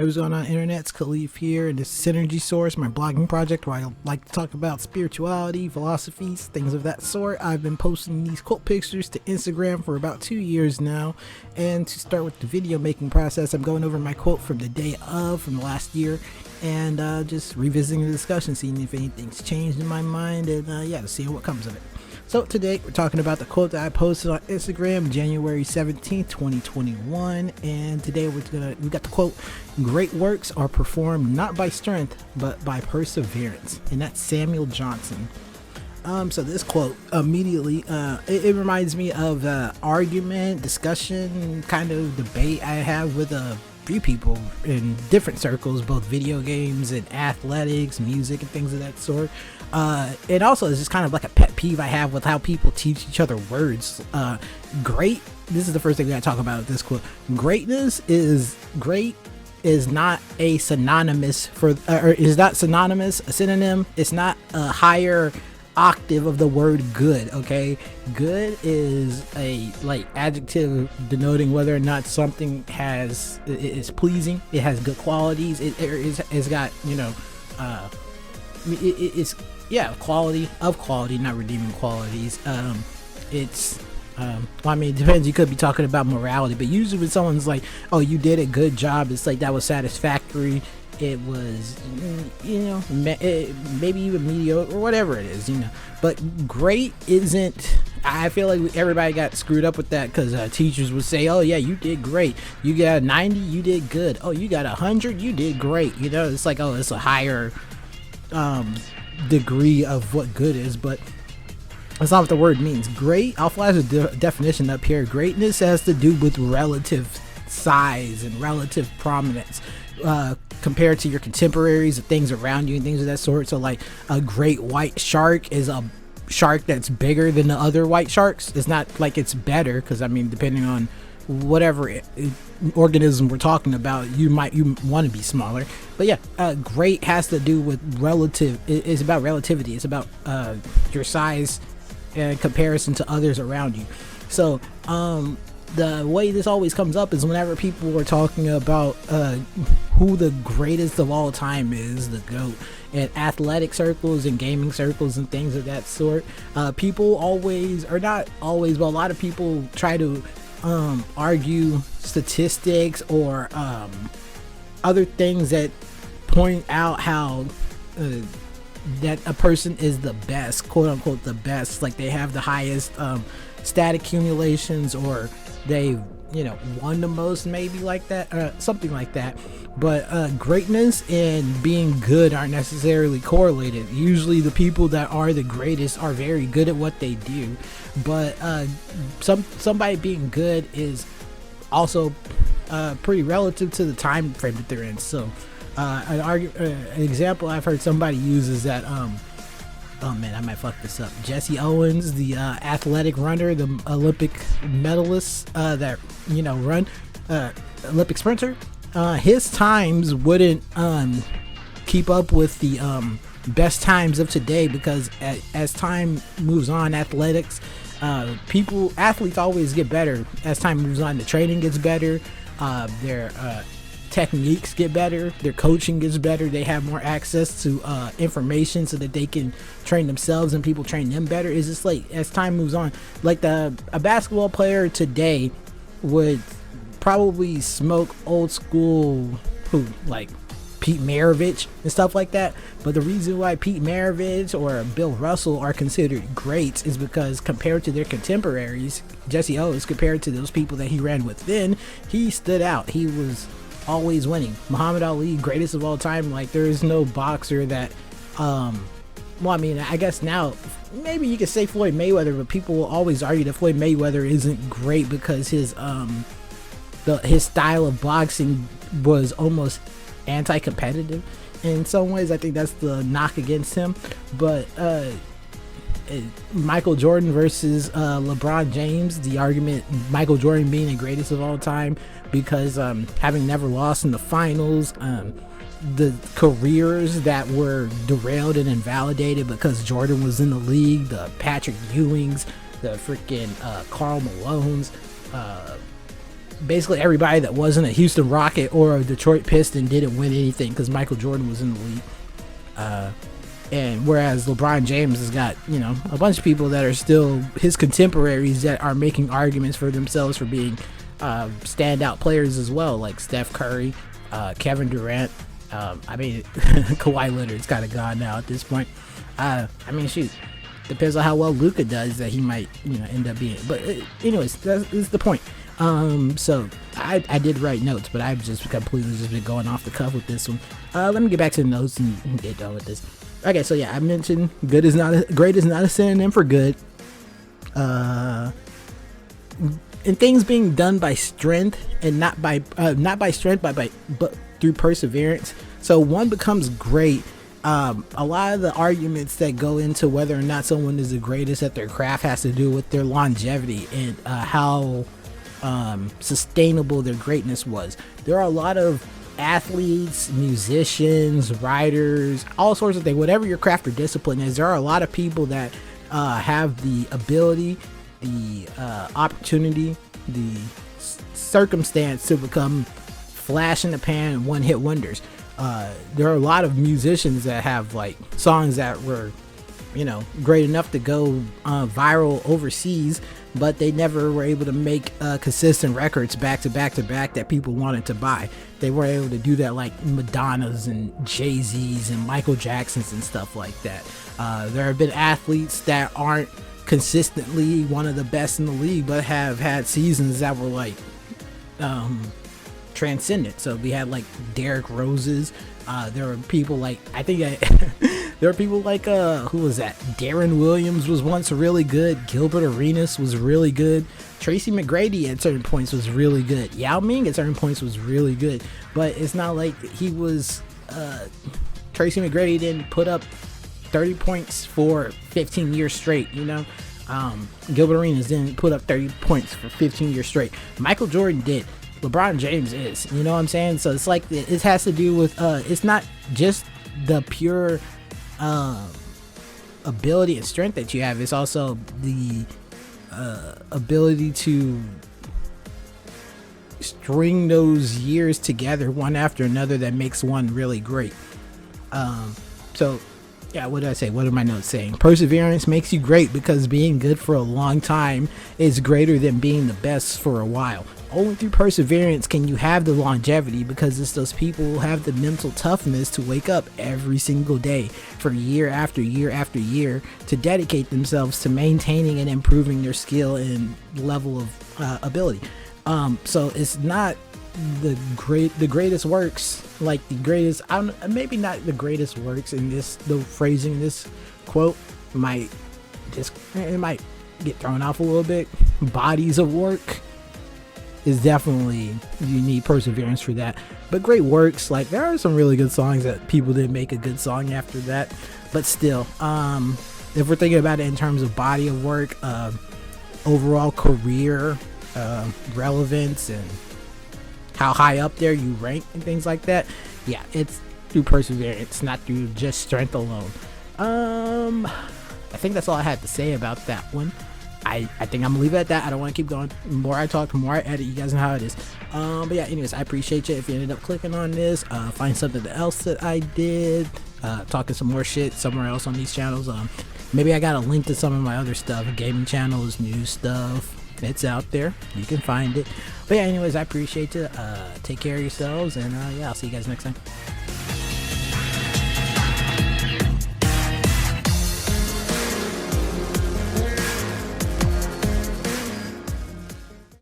Hey, what's going on, internet? It's Khalif here, and this is Synergy Source, my blogging project where I like to talk about spirituality, philosophies, things of that sort. I've been posting these quote pictures to Instagram for about 2 years now, and to start with the video making process, I'm going over my quote from the day of, from the last year, and just revisiting the discussion, seeing if anything's changed in my mind, and yeah, seeing what comes of it. So today we're talking about the quote that I posted on Instagram January 17th, 2021, and today we got the quote, "Great works are performed not by strength but by perseverance," and that's Samuel Johnson. So this quote immediately it reminds me of argument, discussion, kind of debate I have with a few people in different circles, both video games and athletics, music, and things of that sort. It also is just kind of like a pet peeve I have with how people teach each other words. This is the first thing we gotta talk about with this quote. Great is not a synonymous for, or is not synonymous, a synonym. It's not a higher octave of the word good. Okay, good is a adjective denoting whether or not something is pleasing, it has good qualities, it's got, it's quality, not redeeming qualities. It depends. You could be talking about morality, but usually when someone's like, "Oh, you did a good job," it's like that was satisfactory. It was, maybe even mediocre or whatever it is, But great isn't. I feel like everybody got screwed up with that because teachers would say, "Oh yeah, you did great. You got a 90, you did good. Oh, you got 100, you did great." It's like, oh, it's a higher degree of what good is, but that's not what the word means. Great, I'll flash a definition up here. Greatness has to do with relative size and relative prominence compared to your contemporaries, the things around you and things of that sort. So like a great white shark is a shark that's bigger than the other white sharks. It's not like it's better, because depending on whatever organism we're talking about, you want to be smaller. But yeah, great has to do with it's about relativity. It's about your size in comparison to others around you. So the way this always comes up is whenever people are talking about who the greatest of all time is, the GOAT, in athletic circles and gaming circles and things of that sort. People always, or not always, but a lot of people try to argue statistics or other things that point out how that a person is the best, quote unquote the best, like they have the highest stat accumulations, or they won the most, maybe like that, something like that. But greatness and being good aren't necessarily correlated. Usually the people that are the greatest are very good at what they do, but somebody being good is also pretty relative to the time frame that they're in. So an example I've heard somebody use is that oh man, I might fuck this up. Jesse Owens, the athletic runner, the Olympic medalist that run Olympic sprinter, his times wouldn't keep up with the best times of today, because as time moves on, athletes always get better as time moves on. The training gets better, their techniques get better, their coaching gets better, they have more access to information so that they can train themselves and people train them better. It's just like as time moves on, like a basketball player today would probably smoke old school like Pete Maravich and stuff like that. But the reason why Pete Maravich or Bill Russell are considered greats is because compared to their contemporaries, Jesse Owens, compared to those people that he ran with then, he stood out. He was always winning. Muhammad Ali, greatest of all time. Like, there is no boxer that I guess now maybe you could say Floyd Mayweather, but people will always argue that Floyd Mayweather isn't great because his style of boxing was almost anti-competitive in some ways. I think that's the knock against him. But Michael Jordan versus LeBron James, the argument, Michael Jordan being the greatest of all time because having never lost in the finals, the careers that were derailed and invalidated because Jordan was in the league, the Patrick Ewings, the freaking Karl Malones, basically everybody that wasn't a Houston Rocket or a Detroit Piston didn't win anything because Michael Jordan was in the league. And whereas LeBron James has got, a bunch of people that are still his contemporaries that are making arguments for themselves for being standout players as well, like Steph Curry, Kevin Durant. Kawhi Leonard's kind of gone now at this point. Shoot, depends on how well Luka does that he might, end up being. But anyways, that's the point. So I did write notes, but I've just completely just been going off the cuff with this one. Let me get back to the notes and get done with this. Okay, so yeah, I mentioned great is not a synonym for good. And things being done by strength and not by strength, but through perseverance. So one becomes great. A lot of the arguments that go into whether or not someone is the greatest at their craft has to do with their longevity and how sustainable their greatness was. There are a lot of athletes, musicians, writers, all sorts of things, whatever your craft or discipline is. There are a lot of people that have the ability, the opportunity, the circumstance to become flash in the pan, one-hit wonders. There are a lot of musicians that have like songs that were, great enough to go viral overseas, but they never were able to make consistent records back to back that people wanted to buy. They were able to do that like Madonnas and Jay-Z's and Michael Jackson's and stuff like that. There have been athletes that aren't consistently one of the best in the league, but have had seasons that were like transcendent. So we had like Derrick Rose's. There were people like there are people like who was that? Darren Williams was once really good. Gilbert Arenas was really good. Tracy McGrady at certain points was really good. Yao Ming at certain points was really good. But it's not like he was Tracy McGrady didn't put up 30 points for 15 years straight, Gilbert Arenas didn't put up 30 points for 15 years straight. Michael Jordan did. LeBron James is, you know what I'm saying? So it's like it has to do with it's not just the pure ability and strength that you have. It's also the ability to string those years together one after another that makes one really great. So yeah, what did I say? What are my notes saying? Perseverance makes you great because being good for a long time is greater than being the best for a while. Only through perseverance can you have the longevity, because it's those people who have the mental toughness to wake up every single day for year after year after year to dedicate themselves to maintaining and improving their skill and level of ability. So it's not the greatest works, like the greatest, maybe not the greatest works in this, the phrasing in this quote might get thrown off a little bit. Bodies of work is definitely, you need perseverance for that. But great works, like there are some really good songs that people didn't make a good song after that, but still, if we're thinking about it in terms of body of work, overall career relevance and how high up there you rank and things like that, yeah, it's through perseverance, not through just strength alone. I think that's all I had to say about that one. I think I'm gonna leave it at that. I don't want to keep going. The more I talk, the more I edit. You guys know how it is. But yeah, anyways, I appreciate you if you ended up clicking on this. Find something else that I did. Talking some more shit somewhere else on these channels. Maybe I got a link to some of my other stuff, gaming channels, news stuff. It's out there. You can find it. But yeah, anyways, I appreciate you. Take care of yourselves, and yeah, I'll see you guys next time.